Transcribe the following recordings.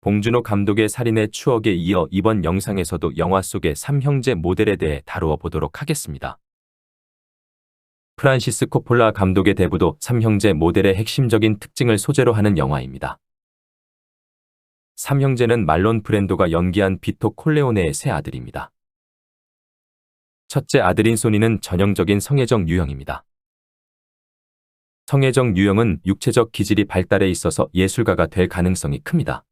봉준호 감독의 살인의 추억에 이어 이번 영상에서도 영화 속의 3형제 모델에 대해 다루어 보도록 하겠습니다. 프란시스 코폴라 감독의 대부도 3형제 모델의 핵심적인 특징을 소재로 하는 영화입니다. 3형제는 말론 브랜도가 연기한 비토 콜레오네의 세 아들입니다. 첫째 아들인 소니는 전형적인 성애적 유형입니다. 성애적 유형은 육체적 기질이 발달해 있어서 예술가가 될 가능성이 큽니다.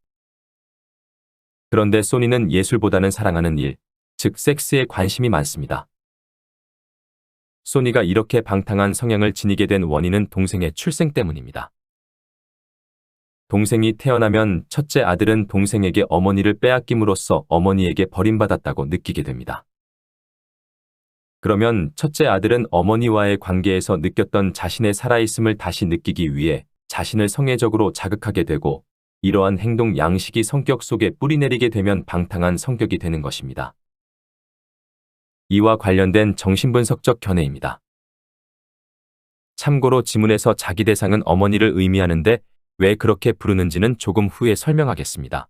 그런데 소니는 예술보다는 사랑하는 일, 즉 섹스에 관심이 많습니다. 소니가 이렇게 방탕한 성향을 지니게 된 원인은 동생의 출생 때문입니다. 동생이 태어나면 첫째 아들은 동생에게 어머니를 빼앗김으로써 어머니에게 버림받았다고 느끼게 됩니다. 그러면 첫째 아들은 어머니와의 관계에서 느꼈던 자신의 살아있음을 다시 느끼기 위해 자신을 성애적으로 자극하게 되고 이러한 행동 양식이 성격 속에 뿌리내리게 되면 방탕한 성격이 되는 것입니다. 이와 관련된 정신분석적 견해입니다. 참고로 지문에서 자기 대상은 어머니를 의미하는데 왜 그렇게 부르는지는 조금 후에 설명하겠습니다.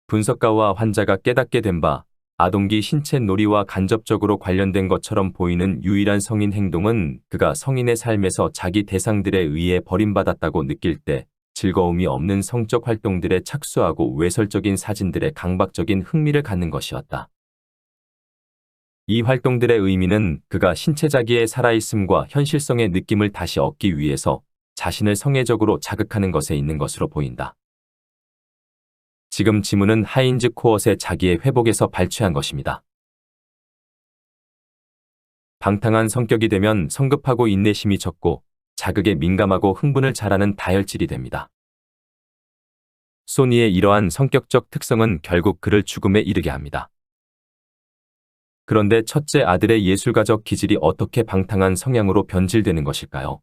분석가와 환자가 깨닫게 된 바, 아동기 신체 놀이와 간접적으로 관련된 것처럼 보이는 유일한 성인 행동은 그가 성인의 삶에서 자기 대상들에 의해 버림받았다고 느낄 때 즐거움이 없는 성적 활동들에 착수하고 외설적인 사진들에 강박적인 흥미를 갖는 것이었다. 이 활동들의 의미는 그가 신체자기의 살아있음과 현실성의 느낌을 다시 얻기 위해서 자신을 성애적으로 자극하는 것에 있는 것으로 보인다. 지금 지문은 하인즈 코엇의 자기의 회복에서 발췌한 것입니다. 방탕한 성격이 되면 성급하고 인내심이 적고 자극에 민감하고 흥분을 잘하는 다혈질이 됩니다. 소니의 이러한 성격적 특성은 결국 그를 죽음에 이르게 합니다. 그런데 첫째 아들의 예술가적 기질이 어떻게 방탕한 성향으로 변질되는 것일까요?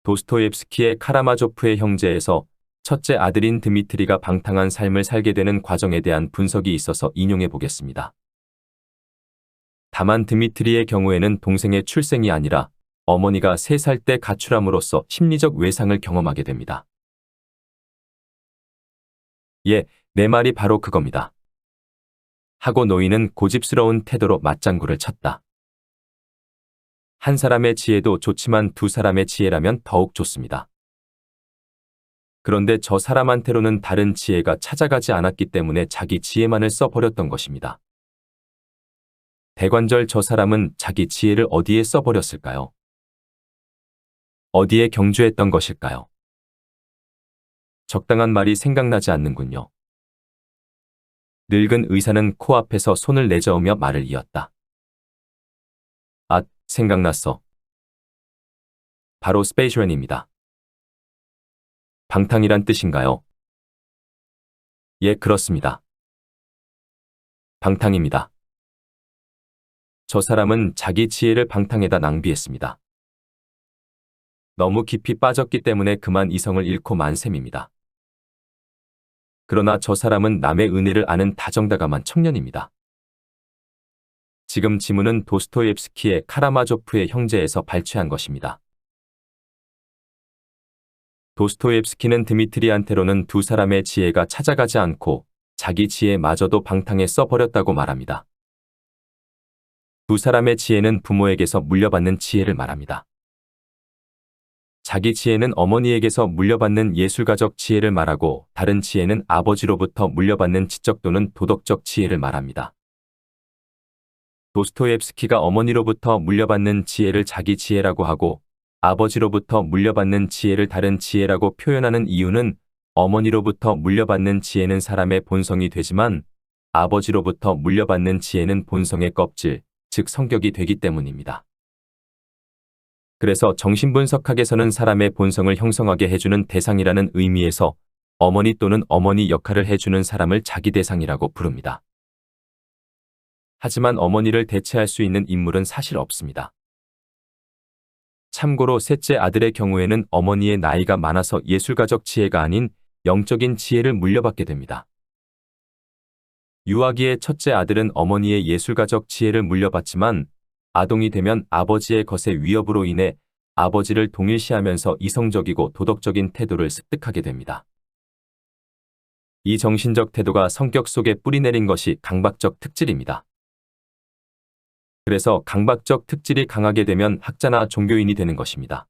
도스토옙스키의 카라마조프의 형제에서 첫째 아들인 드미트리가 방탕한 삶을 살게 되는 과정에 대한 분석이 있어서 인용해 보겠습니다. 다만 드미트리의 경우에는 동생의 출생이 아니라 어머니가 3살 때 가출함으로써 심리적 외상을 경험하게 됩니다. 예, 내 말이 바로 그겁니다. 하고 노인은 고집스러운 태도로 맞장구를 쳤다. 한 사람의 지혜도 좋지만 두 사람의 지혜라면 더욱 좋습니다. 그런데 저 사람한테로는 다른 지혜가 찾아가지 않았기 때문에 자기 지혜만을 써버렸던 것입니다. 대관절 저 사람은 자기 지혜를 어디에 써버렸을까요? 어디에 경주했던 것일까요? 적당한 말이 생각나지 않는군요. 늙은 의사는 코앞에서 손을 내저으며 말을 이었다. 아, 생각났어. 바로 스페이셜입니다. 방탕이란 뜻인가요? 예, 그렇습니다. 방탕입니다. 저 사람은 자기 지혜를 방탕에다 낭비했습니다. 너무 깊이 빠졌기 때문에 그만 이성을 잃고 만 셈입니다. 그러나 저 사람은 남의 은혜를 아는 다정다감한 청년입니다. 지금 지문은 도스토옙스키의 카라마조프의 형제에서 발췌한 것입니다. 도스토옙스키는 드미트리한테로는 두 사람의 지혜가 찾아가지 않고 자기 지혜마저도 방탕에 써버렸다고 말합니다. 두 사람의 지혜는 부모에게서 물려받는 지혜를 말합니다. 자기 지혜는 어머니에게서 물려받는 예술가적 지혜를 말하고 다른 지혜는 아버지로부터 물려받는 지적 또는 도덕적 지혜를 말합니다. 도스토옙스키가 어머니로부터 물려받는 지혜를 자기 지혜라고 하고 아버지로부터 물려받는 지혜를 다른 지혜라고 표현하는 이유는 어머니로부터 물려받는 지혜는 사람의 본성이 되지만 아버지로부터 물려받는 지혜는 본성의 껍질, 즉 성격이 되기 때문입니다. 그래서 정신분석학에서는 사람의 본성을 형성하게 해주는 대상이라는 의미에서 어머니 또는 어머니 역할을 해주는 사람을 자기 대상이라고 부릅니다. 하지만 어머니를 대체할 수 있는 인물은 사실 없습니다. 참고로 셋째 아들의 경우에는 어머니의 나이가 많아서 예술가적 지혜가 아닌 영적인 지혜를 물려받게 됩니다. 유아기의 첫째 아들은 어머니의 예술가적 지혜를 물려받지만 아동이 되면 아버지의 거세 위협으로 인해 아버지를 동일시하면서 이성적이고 도덕적인 태도를 습득하게 됩니다. 이 정신적 태도가 성격 속에 뿌리내린 것이 강박적 특질입니다. 그래서 강박적 특질이 강하게 되면 학자나 종교인이 되는 것입니다.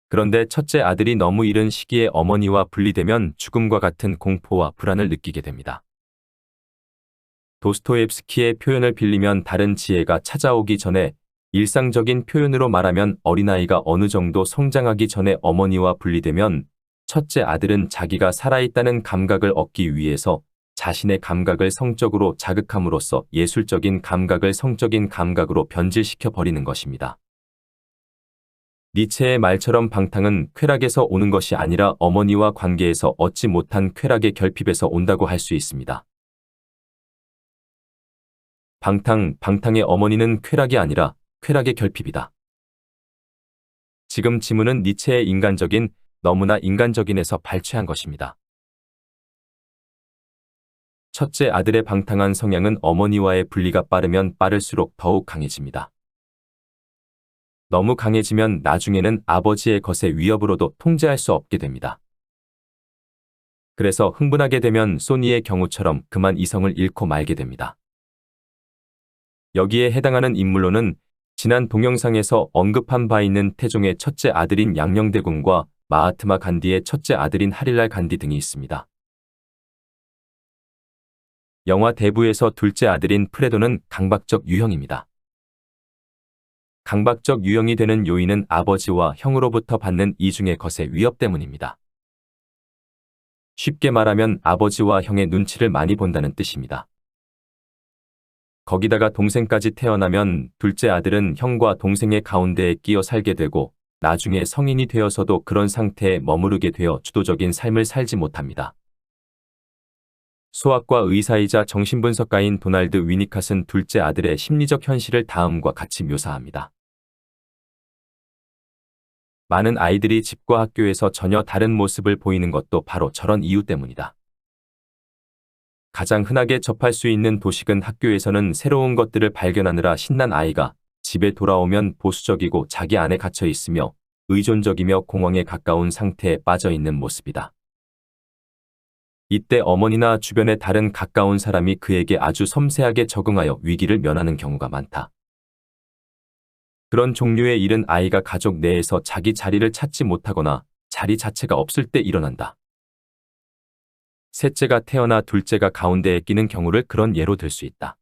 그런데 첫째 아들이 너무 이른 시기에 어머니와 분리되면 죽음과 같은 공포와 불안을 느끼게 됩니다. 도스토옙스키의 표현을 빌리면 다른 지혜가 찾아오기 전에, 일상적인 표현으로 말하면 어린아이가 어느 정도 성장하기 전에 어머니와 분리되면 첫째 아들은 자기가 살아있다는 감각을 얻기 위해서 자신의 감각을 성적으로 자극함으로써 예술적인 감각을 성적인 감각으로 변질시켜 버리는 것입니다. 니체의 말처럼 방탕은 쾌락에서 오는 것이 아니라 어머니와 관계에서 얻지 못한 쾌락의 결핍에서 온다고 할 수 있습니다. 방탕의 어머니는 쾌락이 아니라 쾌락의 결핍이다. 지금 지문은 니체의 인간적인, 너무나 인간적인에서 발췌한 것입니다. 첫째 아들의 방탕한 성향은 어머니와의 분리가 빠르면 빠를수록 더욱 강해집니다. 너무 강해지면 나중에는 아버지의 것의 위협으로도 통제할 수 없게 됩니다. 그래서 흥분하게 되면 소니의 경우처럼 그만 이성을 잃고 말게 됩니다. 여기에 해당하는 인물로는 지난 동영상에서 언급한 바 있는 태종의 첫째 아들인 양녕대군과 마하트마 간디의 첫째 아들인 하릴랄 간디 등이 있습니다. 영화 대부에서 둘째 아들인 프레도는 강박적 유형입니다. 강박적 유형이 되는 요인은 아버지와 형으로부터 받는 이중의 것의 위협 때문입니다. 쉽게 말하면 아버지와 형의 눈치를 많이 본다는 뜻입니다. 거기다가 동생까지 태어나면 둘째 아들은 형과 동생의 가운데에 끼어 살게 되고 나중에 성인이 되어서도 그런 상태에 머무르게 되어 주도적인 삶을 살지 못합니다. 소아과 의사이자 정신분석가인 도널드 위니캇은 둘째 아들의 심리적 현실을 다음과 같이 묘사합니다. 많은 아이들이 집과 학교에서 전혀 다른 모습을 보이는 것도 바로 저런 이유 때문이다. 가장 흔하게 접할 수 있는 도식은 학교에서는 새로운 것들을 발견하느라 신난 아이가 집에 돌아오면 보수적이고 자기 안에 갇혀 있으며 의존적이며 공황에 가까운 상태에 빠져 있는 모습이다. 이때 어머니나 주변의 다른 가까운 사람이 그에게 아주 섬세하게 적응하여 위기를 면하는 경우가 많다. 그런 종류의 일은 아이가 가족 내에서 자기 자리를 찾지 못하거나 자리 자체가 없을 때 일어난다. 셋째가 태어나 둘째가 가운데에 끼는 경우를 그런 예로 들 수 있다.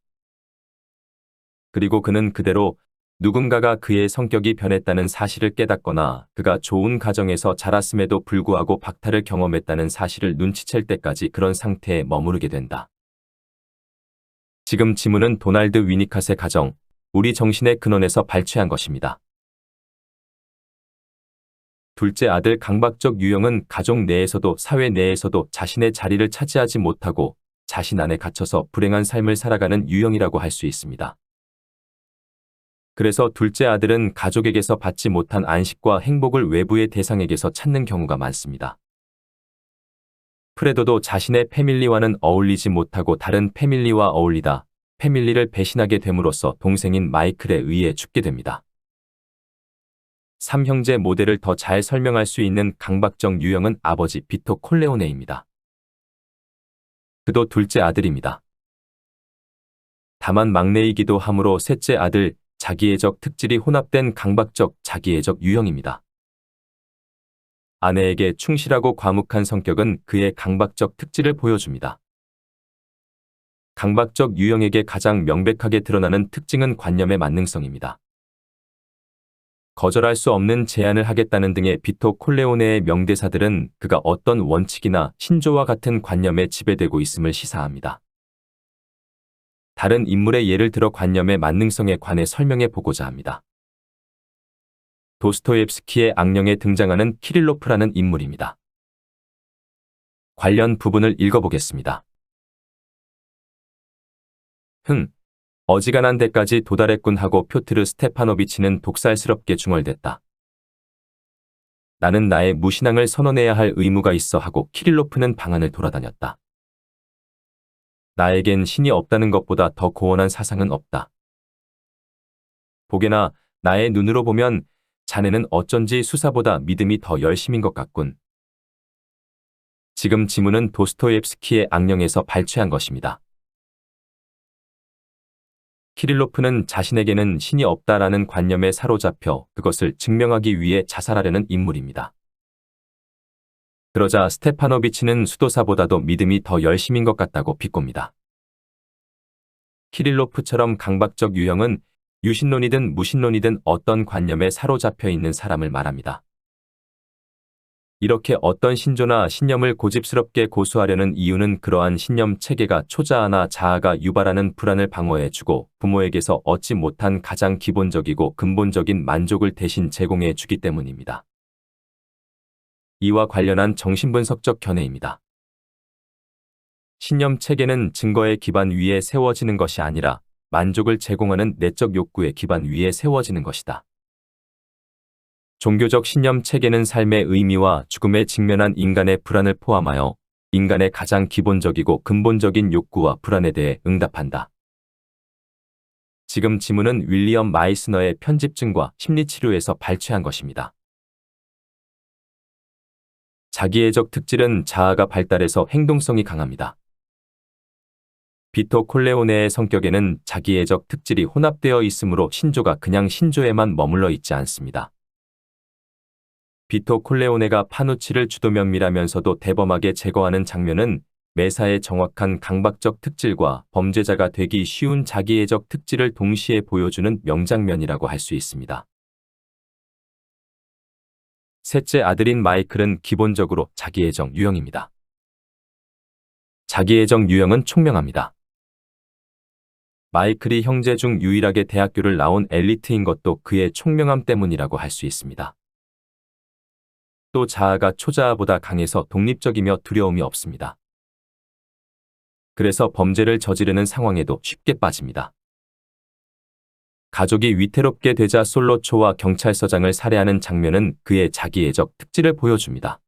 그리고 그는 그대로 누군가가 그의 성격이 변했다는 사실을 깨닫거나 그가 좋은 가정에서 자랐음에도 불구하고 박탈을 경험했다는 사실을 눈치챌 때까지 그런 상태에 머무르게 된다. 지금 지문은 도널드 위니캇의 가정, 우리 정신의 근원에서 발췌한 것입니다. 둘째 아들 강박적 유형은 가족 내에서도 사회 내에서도 자신의 자리를 차지하지 못하고 자신 안에 갇혀서 불행한 삶을 살아가는 유형이라고 할 수 있습니다. 그래서 둘째 아들은 가족에게서 받지 못한 안식과 행복을 외부의 대상에게서 찾는 경우가 많습니다. 프레도도 자신의 패밀리와는 어울리지 못하고 다른 패밀리와 어울리다 패밀리를 배신하게 됨으로써 동생인 마이클에 의해 죽게 됩니다. 3형제 모델을 더 잘 설명할 수 있는 강박적 유형은 아버지 비토 콜레오네입니다. 그도 둘째 아들입니다. 다만 막내이기도 하므로 셋째 아들, 자기애적 특질이 혼합된 강박적 자기애적 유형입니다. 아내에게 충실하고 과묵한 성격은 그의 강박적 특질을 보여줍니다. 강박적 유형에게 가장 명백하게 드러나는 특징은 관념의 만능성입니다. 거절할 수 없는 제안을 하겠다는 등의 비토 콜레오네의 명대사들은 그가 어떤 원칙이나 신조와 같은 관념에 지배되고 있음을 시사합니다. 다른 인물의 예를 들어 관념의 만능성에 관해 설명해 보고자 합니다. 도스토옙스키의 악령에 등장하는 키릴로프라는 인물입니다. 관련 부분을 읽어보겠습니다. 어지간한 데까지 도달했군 하고 표트르 스테파노비치는 독살스럽게 중얼댔다. 나는 나의 무신앙을 선언해야 할 의무가 있어 하고 키릴로프는 방안을 돌아다녔다. 나에겐 신이 없다는 것보다 더 고원한 사상은 없다. 보게나 나의 눈으로 보면 자네는 어쩐지 수사보다 믿음이 더 열심인 것 같군. 지금 지문은 도스토옙스키의 악령에서 발췌한 것입니다. 키릴로프는 자신에게는 신이 없다라는 관념에 사로잡혀 그것을 증명하기 위해 자살하려는 인물입니다. 그러자 스테파노비치는 수도사보다도 믿음이 더 열심인 것 같다고 비꼽니다. 키릴로프처럼 강박적 유형은 유신론이든 무신론이든 어떤 관념에 사로잡혀 있는 사람을 말합니다. 이렇게 어떤 신조나 신념을 고집스럽게 고수하려는 이유는 그러한 신념 체계가 초자아나 자아가 유발하는 불안을 방어해주고 부모에게서 얻지 못한 가장 기본적이고 근본적인 만족을 대신 제공해주기 때문입니다. 이와 관련한 정신분석적 견해입니다. 신념 체계는 증거의 기반 위에 세워지는 것이 아니라 만족을 제공하는 내적 욕구의 기반 위에 세워지는 것이다. 종교적 신념 체계는 삶의 의미와 죽음에 직면한 인간의 불안을 포함하여 인간의 가장 기본적이고 근본적인 욕구와 불안에 대해 응답한다. 지금 지문은 윌리엄 마이스너의 편집증과 심리치료에서 발췌한 것입니다. 자기애적 특질은 자아가 발달해서 행동성이 강합니다. 비토 콜레오네의 성격에는 자기애적 특질이 혼합되어 있으므로 신조가 그냥 신조에만 머물러 있지 않습니다. 비토 콜레오네가 파누치를 주도면밀하면서도 대범하게 제거하는 장면은 매사의 정확한 강박적 특질과 범죄자가 되기 쉬운 자기애적 특질을 동시에 보여주는 명장면이라고 할 수 있습니다. 셋째 아들인 마이클은 기본적으로 자기애적 유형입니다. 자기애적 유형은 총명합니다. 마이클이 형제 중 유일하게 대학교를 나온 엘리트인 것도 그의 총명함 때문이라고 할 수 있습니다. 또 자아가 초자아보다 강해서 독립적이며 두려움이 없습니다. 그래서 범죄를 저지르는 상황에도 쉽게 빠집니다. 가족이 위태롭게 되자 솔로초와 경찰서장을 살해하는 장면은 그의 자기애적 특질을 보여줍니다.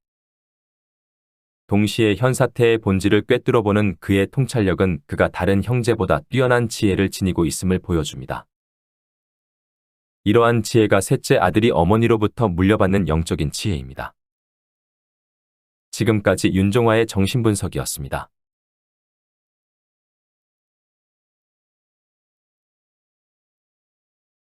동시에 현 사태의 본질을 꿰뚫어보는 그의 통찰력은 그가 다른 형제보다 뛰어난 지혜를 지니고 있음을 보여줍니다. 이러한 지혜가 셋째 아들이 어머니로부터 물려받는 영적인 지혜입니다. 지금까지 윤종화의 정신분석이었습니다.